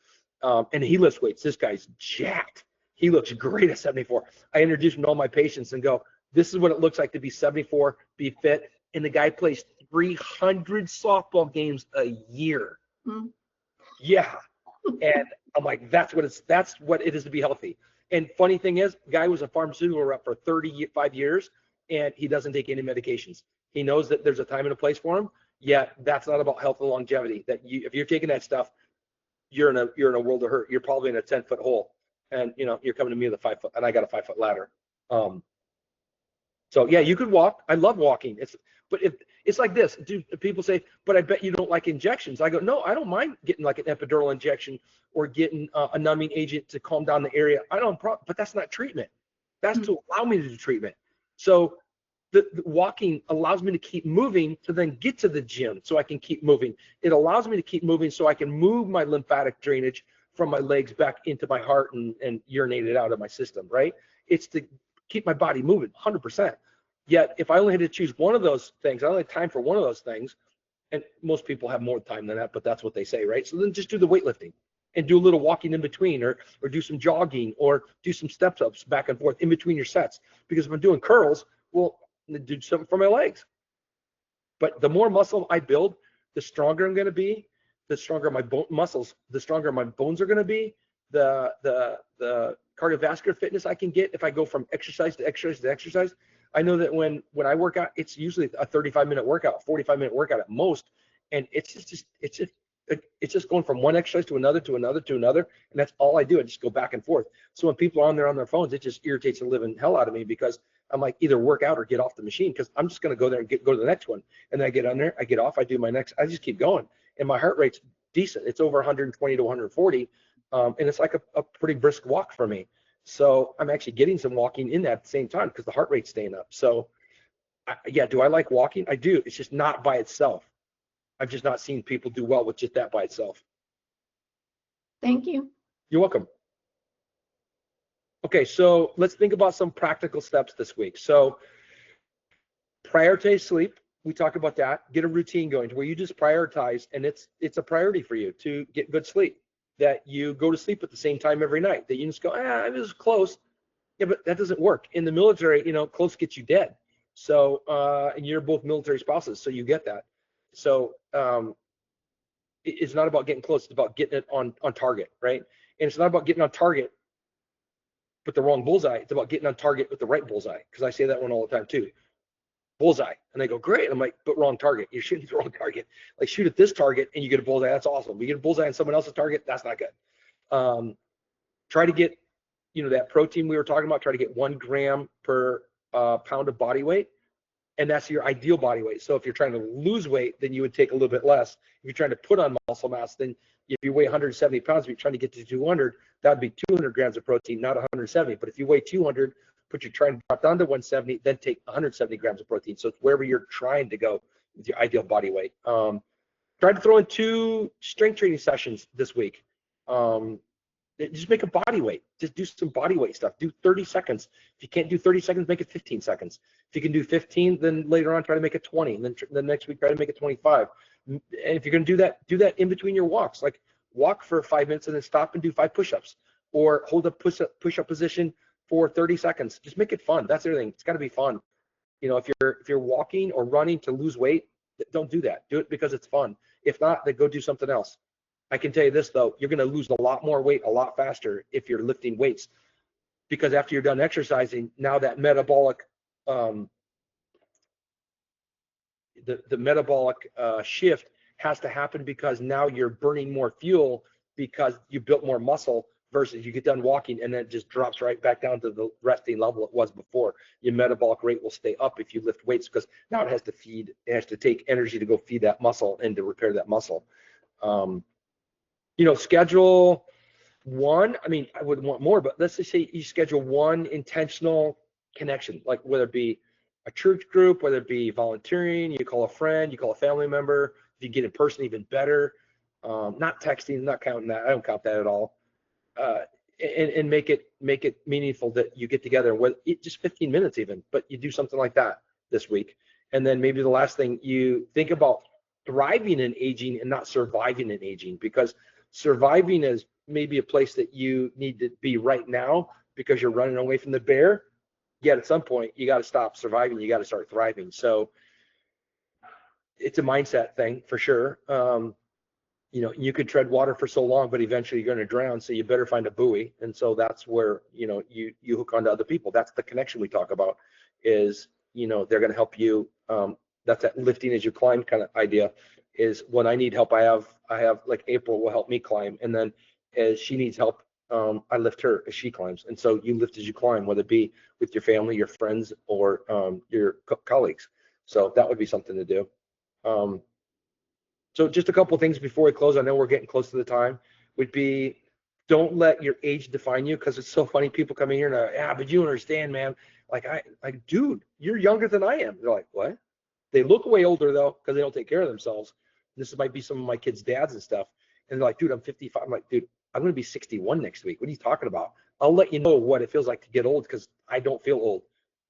And he lifts weights. This guy's jacked. He looks great at 74. I introduce him to all my patients and go, this is what it looks like to be 74, be fit. And the guy plays 300 softball games a year. Mm. Yeah. And I'm like, that's what it is to be healthy. And funny thing is, the guy was a pharmaceutical rep for 35 years, and he doesn't take any medications. He knows that there's a time and a place for him. Yet that's not about health and longevity. That if you're taking that stuff, you're in a world of hurt. You're probably in a 10-foot hole, and you're coming to me with a 5 foot, and I got a 5-foot ladder. So yeah, you could walk. I love walking. But it's like this. People say, but I bet you don't like injections. I go, no, I don't mind getting like an epidural injection or getting a numbing agent to calm down the area. But that's not treatment. That's to allow me to do treatment. So the walking allows me to keep moving to then get to the gym so I can keep moving. It allows me to keep moving so I can move my lymphatic drainage from my legs back into my heart and urinate it out of my system, right? It's to keep my body moving 100%. Yet if I only had to choose one of those things, I only had time for one of those things, and most people have more time than that, but that's what they say, right? So then just do the weightlifting and do a little walking in between, or do some jogging, or do some steps ups back and forth in between your sets. Because if I'm doing curls, well, do something for my legs. But the more muscle I build, the stronger I'm going to be, the stronger my muscles, the stronger my bones are going to be, the cardiovascular fitness I can get if I go from exercise to exercise to exercise. I know that when I work out, it's usually a 35-minute workout, 45-minute workout at most, and it's just going from one exercise to another to another to another, and that's all I do. I just go back and forth. So when people are on their phones, it just irritates the living hell out of me, because I'm like, either work out or get off the machine, because I'm just going to go there and go to the next one, and then I get on there, I get off, I do my next, I just keep going, and my heart rate's decent. It's over 120 to 140, and it's like a pretty brisk walk for me. So I'm actually getting some walking in that at the same time because the heart rate's staying up. So yeah, do I like walking? I do. It's just not by itself. I've just not seen people do well with just that by itself. Thank you. You're welcome. Okay, so let's think about some practical steps this week. So prioritize sleep. We talked about that. Get a routine going to where you just prioritize, and it's a priority for you to get good sleep. That you go to sleep at the same time every night. That you just go, it was close. Yeah, but that doesn't work. In the military, close gets you dead. So, and you're both military spouses, so you get that. So it's not about getting close. It's about getting it on target, right? And it's not about getting on target with the wrong bullseye. It's about getting on target with the right bullseye, because I say that one all the time too. Bullseye. And they go, great. I'm like, but wrong target. You're shooting the wrong target. Like, shoot at this target and you get a bullseye. That's awesome. You get a bullseye on someone else's target. That's not good. Try to get, that protein we were talking about, try to get 1 gram per pound of body weight. And that's your ideal body weight. So if you're trying to lose weight, then you would take a little bit less. If you're trying to put on muscle mass, then if you weigh 170 pounds, if you're trying to get to 200, that would be 200 grams of protein, not 170. But if you weigh 200, But you're trying to drop down to 170, then take 170 grams of protein. So it's wherever you're trying to go with your ideal body weight. Try to throw in 2 strength training sessions this week. Just make a body weight. Just do some body weight stuff. Do 30 seconds. If you can't do 30 seconds, make it 15 seconds. If you can do 15, then later on try to make it 20. And then the next week try to make it 25. And if you're going to do that in between your walks. Like walk for 5 minutes and then stop and do 5 push-ups, or hold a push-up position for 30 seconds. Just make it fun. That's everything. It's got to be fun. You know, if you're walking or running to lose weight, don't do that. Do it because it's fun. If not, then go do something else. I can tell you this though, you're going to lose a lot more weight a lot faster if you're lifting weights, because after you're done exercising, now that metabolic the metabolic shift has to happen, because now you're burning more fuel because you built more muscle, versus you get done walking and then it just drops right back down to the resting level it was before. Your metabolic rate will stay up if you lift weights, because now it has to take energy to go feed that muscle and to repair that muscle. You know, schedule one. I mean, I would want more, but let's just say you schedule one intentional connection, like whether it be a church group, whether it be volunteering, you call a friend, you call a family member. If you get in person, even better. Not texting, not counting that. I don't count that at all. And make it meaningful that you get together, just 15 minutes even, but you do something like that this week. And then maybe the last thing, you think about thriving in aging and not surviving in aging, because surviving is maybe a place that you need to be right now because you're running away from the bear. Yet at some point you got to stop surviving, you got to start thriving. So it's a mindset thing for sure. You know, you could tread water for so long, but eventually you're going to drown. So you better find a buoy. And so that's where, you know, you hook onto other people. That's the connection we talk about, is, you know, they're going to help you. That's that lifting as you climb kind of idea, is when I need help, I have like April will help me climb. And then as she needs help, I lift her as she climbs. And so you lift as you climb, whether it be with your family, your friends, or your colleagues. So that would be something to do. So just a couple of things before we close. I know we're getting close to the time. Would be, don't let your age define you, because it's so funny. People come in here and yeah, but you don't understand, man. Like dude, you're younger than I am. They're like, what? They look way older though, because they don't take care of themselves. This might be some of my kids' dads and stuff. And they're like, dude, I'm 55. I'm like, dude, I'm going to be 61 next week. What are you talking about? I'll let you know what it feels like to get old, because I don't feel old.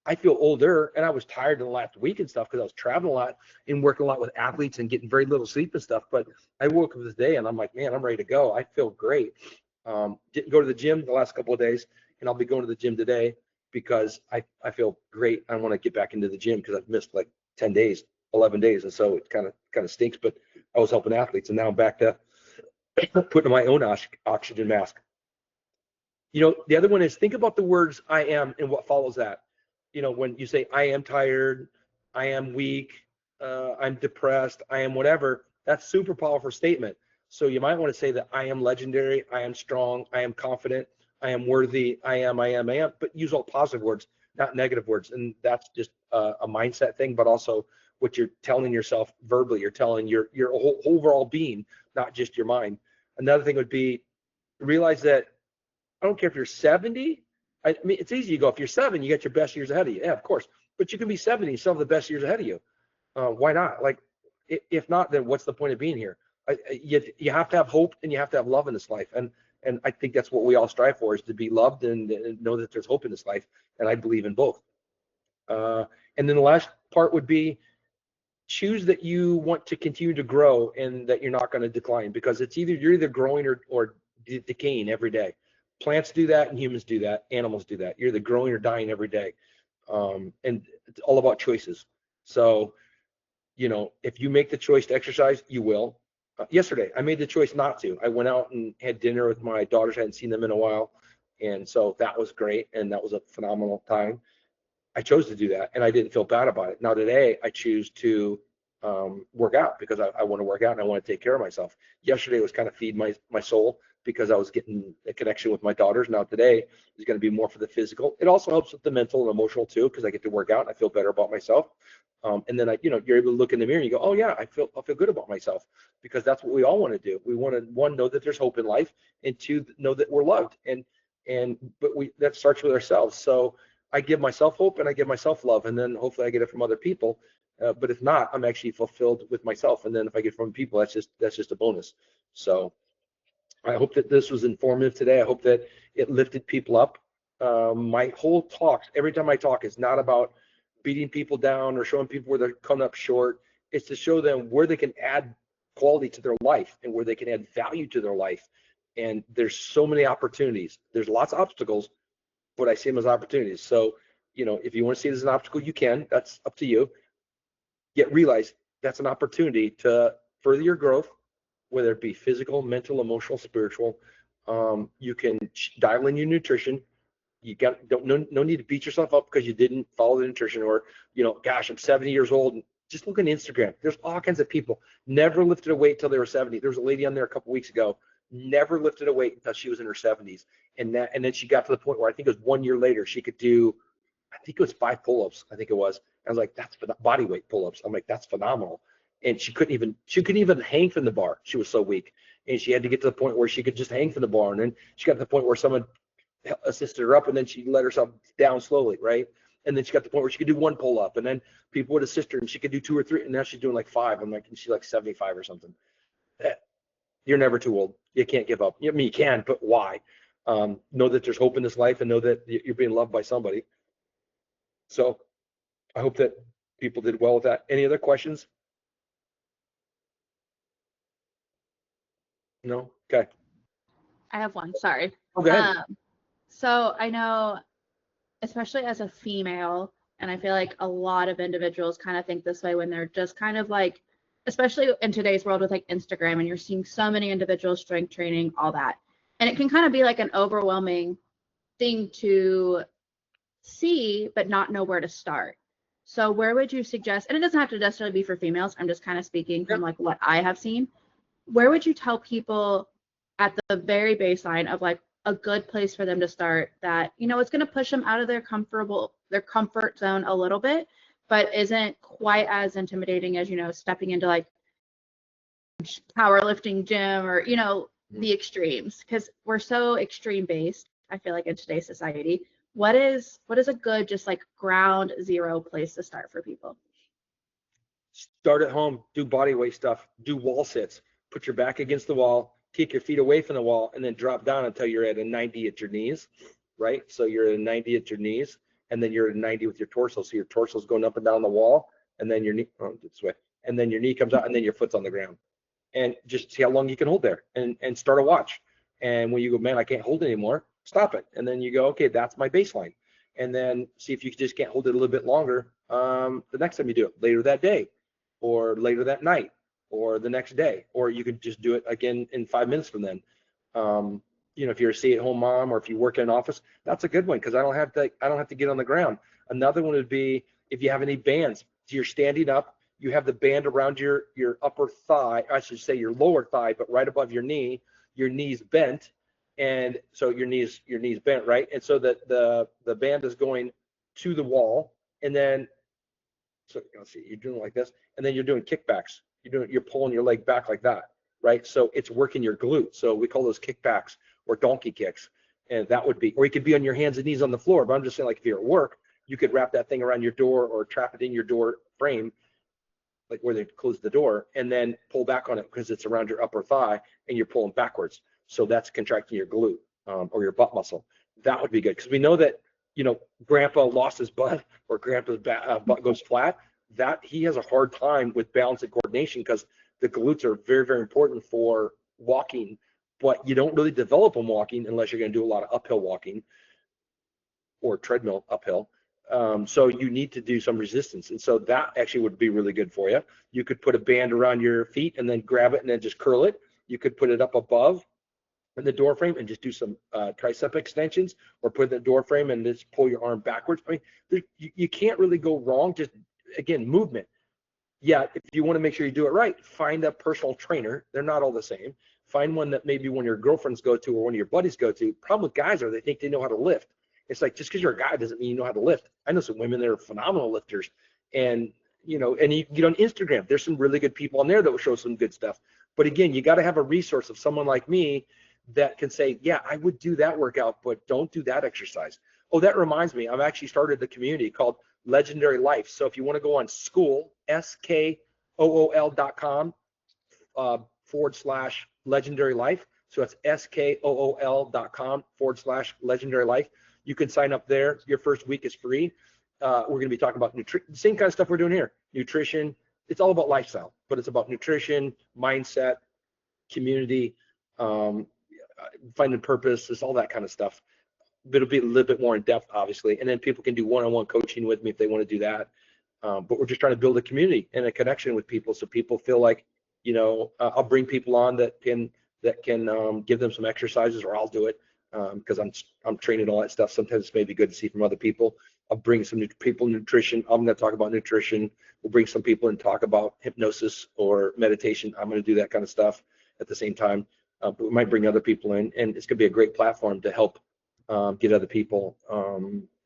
I feel older, and I was tired in the last week and stuff because I was traveling a lot and working a lot with athletes and getting very little sleep and stuff. But I woke up this day and I'm like, man, I'm ready to go. I feel great. Didn't go to the gym the last couple of days, and I'll be going to the gym today because I feel great. I want to get back into the gym because I've missed like 10 days, 11 days. And so it kind of stinks, but I was helping athletes, and now I'm back to putting my own oxygen mask. You know, the other one is, think about the words I am and what follows that. You know, when you say I am tired, I am weak, I'm depressed, I am whatever, that's super powerful statement. So you might want to say that I am legendary, I am strong, I am confident, I am worthy, I am, but use all positive words, not negative words. And that's just a mindset thing, but also what you're telling yourself verbally. You're telling your whole overall being, not just your mind. Another thing would be, realize that I don't care if you're 70. I mean, it's easy to go, if you're 7, you got your best years ahead of you. Yeah, of course. But you can be 70 and still have the best years ahead of you. Why not? Like, if not, then what's the point of being here? You have to have hope, and you have to have love in this life. And I think that's what we all strive for, is to be loved and know that there's hope in this life. And I believe in both. And then the last part would be, choose that you want to continue to grow and that you're not going to decline, because you're either growing or decaying every day. Plants do that, and humans do that, animals do that. You're either growing or dying every day. And it's all about choices. So, you know, if you make the choice to exercise, you will. Yesterday, I made the choice not to. I went out and had dinner with my daughters. I hadn't seen them in a while. And so that was great. And that was a phenomenal time. I chose to do that, and I didn't feel bad about it. Now today, I choose to work out because I want to work out and I want to take care of myself. Yesterday was kind of feed my soul because I was getting a connection with my daughters. Now today is going to be more for the physical. It also helps with the mental and emotional too, because I get to work out and I feel better about myself. And then you're able to look in the mirror and you go, oh yeah, I feel good about myself, because that's what we all want to do. We want to, one, know that there's hope in life, and two, know that we're loved. But that starts with ourselves. So I give myself hope and I give myself love, and then hopefully I get it from other people. But if not, I'm actually fulfilled with myself. And then if I get it from people, that's just a bonus. So I hope that this was informative today. I hope that it lifted people up. My whole talk, every time I talk, is not about beating people down or showing people where they're coming up short. It's to show them where they can add quality to their life and where they can add value to their life. And there's so many opportunities. There's lots of obstacles, but I see them as opportunities. So, if you want to see it as an obstacle, you can. That's up to you. Yet realize that's an opportunity to further your growth, whether it be physical, mental, emotional, spiritual. You can dial in your nutrition. You no need to beat yourself up because you didn't follow the nutrition, or gosh, I'm 70 years old. And just look on Instagram. There's all kinds of people never lifted a weight till they were 70. There was a lady on there a couple weeks ago, never lifted a weight until she was in her 70s, and then she got to the point where I think it was 1 year later she could do, I think it was 5 pull-ups. I think it was. I was like, that's for the body weight pull-ups. I'm like, that's phenomenal. And she couldn't even hang from the bar. She was so weak, and she had to get to the point where she could just hang from the bar. And then she got to the point where someone assisted her up, and then she let herself down slowly, right? And then she got to the point where she could do 1 pull-up, and then people would assist her, and she could do 2 or 3, and now she's doing like 5. I'm like, and she's like 75 or something. You're never too old. You can't give up. I mean, you can, but why? Know that there's hope in this life, and know that you're being loved by somebody. So I hope that people did well with that. Any other questions? No? Okay. I have one. Sorry. Oh, go ahead. So I know, especially as a female, and I feel like a lot of individuals kind of think this way when they're just kind of like, especially in today's world with like Instagram, and you're seeing so many individuals strength training, all that. And it can kind of be like an overwhelming thing to see, but not know where to start. So where would you suggest, and it doesn't have to necessarily be for females, I'm just kind of speaking from like what I have seen. Where would you tell people at the very baseline of like a good place for them to start that, it's going to push them out of their comfort zone a little bit, but isn't quite as intimidating as, stepping into like powerlifting gym or, the extremes, because we're so extreme based, I feel like, in today's society. What is a good, just like ground zero place to start for people? Start at home, do body weight stuff, do wall sits, put your back against the wall, kick your feet away from the wall, and then drop down until you're at a 90 at your knees, right? So you're at a 90 at your knees, and then you're at a 90 with your torso. So your torso's going up and down the wall, and then your knee, this way, and then your knee comes out, and then your foot's on the ground. And just see how long you can hold there, and start a watch. And when you go, man, I can't hold it anymore, stop it. And then you go, okay, that's my baseline. And then see if you just can't hold it a little bit longer the next time you do it, later that day, or later that night, or the next day, or you could just do it again in 5 minutes from then. If you're a stay-at-home mom, or if you work in an office, that's a good one, because I don't have to get on the ground. Another one would be if you have any bands. So you're standing up, you have the band around your upper thigh, I should say your lower thigh, but right above your knee, your knee's bent, and so your knee's bent, right? And so that the band is going to the wall, and then so let's see, you're doing like this, and then you're doing kickbacks. You're pulling your leg back like that, right? So it's working your glute. So we call those kickbacks or donkey kicks. And that would be, or you could be on your hands and knees on the floor. But I'm just saying, like, if you're at work, you could wrap that thing around your door or trap it in your door frame, like where they close the door, and then pull back on it because it's around your upper thigh and you're pulling backwards. So that's contracting your glute or your butt muscle. That would be good, because we know that, grandpa lost his butt, or grandpa's butt goes flat, that he has a hard time with balance and coordination, because the glutes are very, very important for walking, but you don't really develop them walking unless you're going to do a lot of uphill walking or treadmill uphill. So you need to do some resistance. And so that actually would be really good for you. You could put a band around your feet and then grab it and then just curl it. You could put it up above in the door frame and just do some tricep extensions, or put it in the door frame and just pull your arm backwards. I mean, you can't really go wrong. Just, again, movement. Yeah, if you want to make sure you do it right, find a personal trainer. They're not all the same. Find one that maybe one of your girlfriends go to or one of your buddies go to. Problem with guys are they think they know how to lift. It's like, just because you're a guy doesn't mean you know how to lift. I know some women that are phenomenal lifters, and and you can get on Instagram. There's some really good people on there that will show some good stuff. But again, you got to have a resource of someone like me that can say, yeah, I would do that workout, but don't do that exercise. Oh, that reminds me, I've actually started the community called Legendary Life. So if you want to go on school, SKOOL.com / legendary life. So it's SKOOL.com / legendary life. You can sign up there. Your first week is free. We're going to be talking about nutrition, same kind of stuff we're doing here. Nutrition. It's all about lifestyle, but it's about nutrition, mindset, community, finding purpose. It's all that kind of stuff. But it'll be a little bit more in depth, obviously. And then people can do one-on-one coaching with me if they want to do that. But we're just trying to build a community and a connection with people, so people feel like, you know, I'll bring people on that can give them some exercises, or I'll do it because I'm training all that stuff. Sometimes it's maybe good to see from other people. I'll bring some people nutrition. I'm going to talk about nutrition. We'll bring some people and talk about hypnosis or meditation. I'm going to do that kind of stuff at the same time. But we might bring other people in, and it's going to be a great platform to help get other people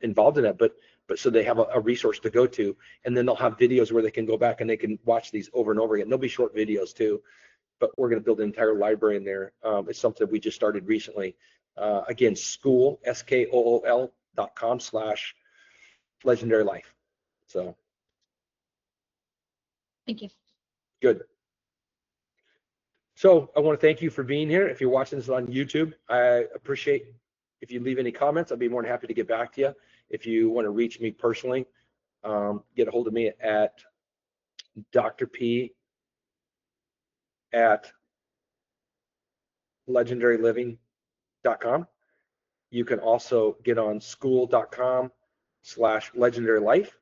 involved in that. But so they have a resource to go to, and then they'll have videos where they can go back and they can watch these over and over again. They'll be short videos too, but we're going to build an entire library in there. It's something we just started recently. Again, school, SKOOL.com / legendary life. So. Thank you. Good. So I want to thank you for being here. If you're watching this on YouTube, I appreciate if you leave any comments. I'd be more than happy to get back to you. If you want to reach me personally, get a hold of me at Dr. P at legendaryliving.com. You can also get on school.com / legendary life,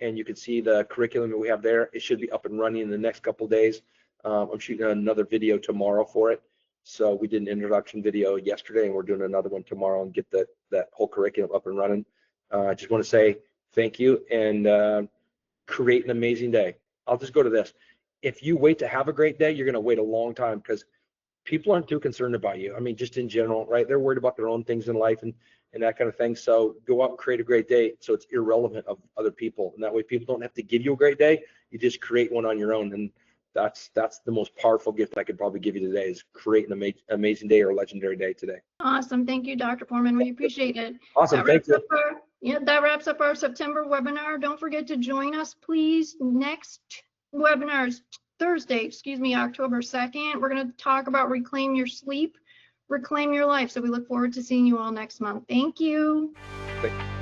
and you can see the curriculum that we have there. It should be up and running in the next couple of days. I'm shooting another video tomorrow for it. So we did an introduction video yesterday, and we're doing another one tomorrow and get that whole curriculum up and running. I just want to say thank you, and create an amazing day. I'll just go to this. If you wait to have a great day, you're going to wait a long time, because people aren't too concerned about you. I mean, just in general, right? They're worried about their own things in life and that kind of thing. So go out and create a great day so it's irrelevant of other people. And that way people don't have to give you a great day. You just create one on your own. And that's the most powerful gift I could probably give you today, is create an amazing day or a legendary day today. Awesome. Thank you, Dr. Porman. We appreciate it. Awesome. Thank you. That wraps up our September webinar. Don't forget to join us, please. Next webinar is Thursday, October 2nd. We're going to talk about reclaim your sleep, reclaim your life. So we look forward to seeing you all next month. Thank you. Thank you.